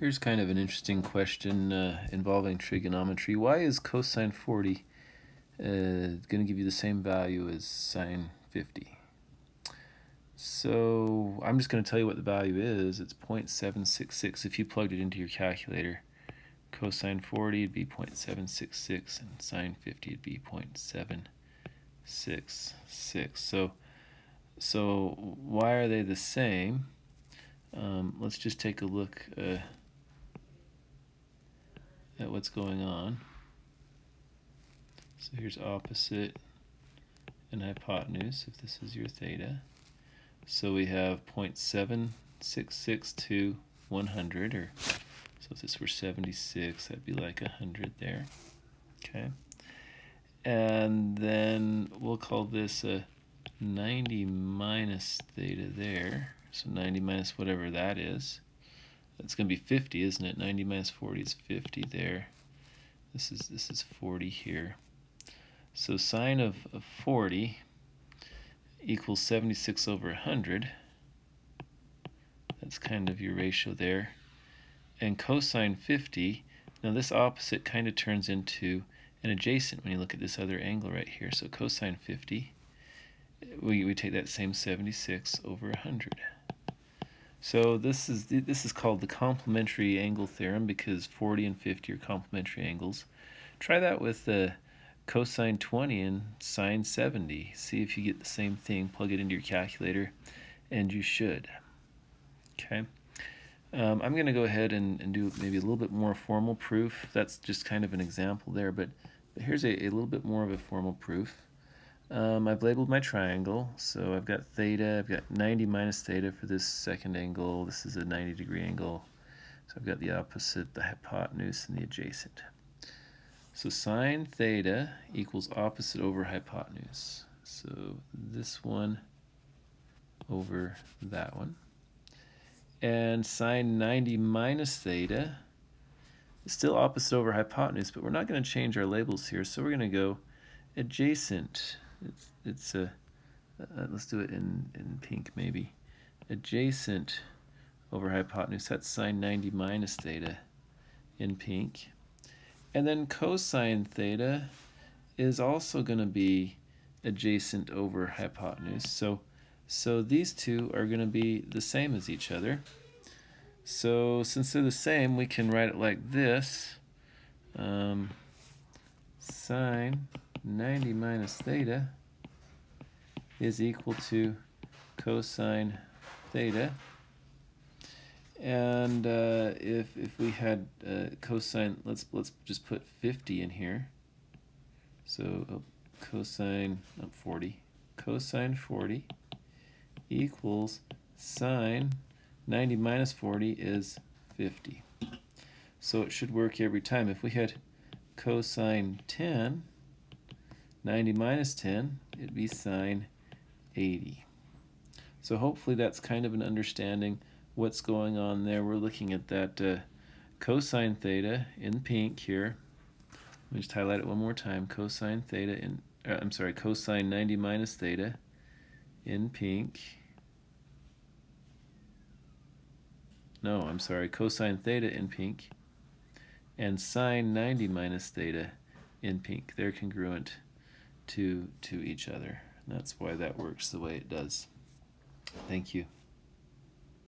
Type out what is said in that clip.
Here's kind of an interesting question involving trigonometry. Why is cosine 40 going to give you the same value as sine 50? So I'm just going to tell you what the value is. It's 0.766. If you plugged it into your calculator, cosine 40 would be 0.766 and sine 50 would be 0.766. So why are they the same? Let's just take a look at what's going on. So here's opposite and hypotenuse, if this is your theta. So we have 0.766 to 100, or so if this were 76, that'd be like 100 there. Okay. And then we'll call this a 90 minus theta there. So 90 minus whatever that is. That's going to be 50, isn't it? 90 minus 40 is 50 there. This is 40 here. So sine of 40 equals 76 over 100. That's kind of your ratio there. And cosine 50, now this opposite kind of turns into an adjacent when you look at this other angle right here. So cosine 50, we take that same 76 over 100. So this is called the complementary angle theorem because 40 and 50 are complementary angles. Try that with cosine 20 and sine 70. See if you get the same thing. Plug it into your calculator, and you should. Okay. I'm going to go ahead and do maybe a little bit more formal proof. That's just kind of an example there, but here's a little bit more of a formal proof. I've labeled my triangle, so I've got theta, I've got 90 minus theta for this second angle. This is a 90-degree angle. So I've got the opposite, the hypotenuse, and the adjacent. So sine theta equals opposite over hypotenuse. So this one over that one. And sine 90 minus theta is still opposite over hypotenuse, but we're not going to change our labels here, so we're going to go adjacent. Let's do it in pink maybe. Adjacent over hypotenuse, that's sine 90 minus theta in pink. And then cosine theta is also going to be adjacent over hypotenuse. So these two are going to be the same as each other. So since they're the same, we can write it like this. Sine 90 minus theta is equal to cosine theta. And if we had cosine, let's just put 50 in here. So cosine 40. Cosine 40 equals sine 90 minus 40 is 50. So it should work every time. If we had cosine 10, 90 minus 10, it'd be sine 80. So hopefully that's kind of an understanding what's going on there. We're looking at that cosine theta in pink here. Let me just highlight it one more time. Cosine theta in, cosine 90 minus theta in pink. No, I'm sorry, cosine theta in pink. And sine 90 minus theta in pink. They're congruent to each other. And that's why that works the way it does. Thank you.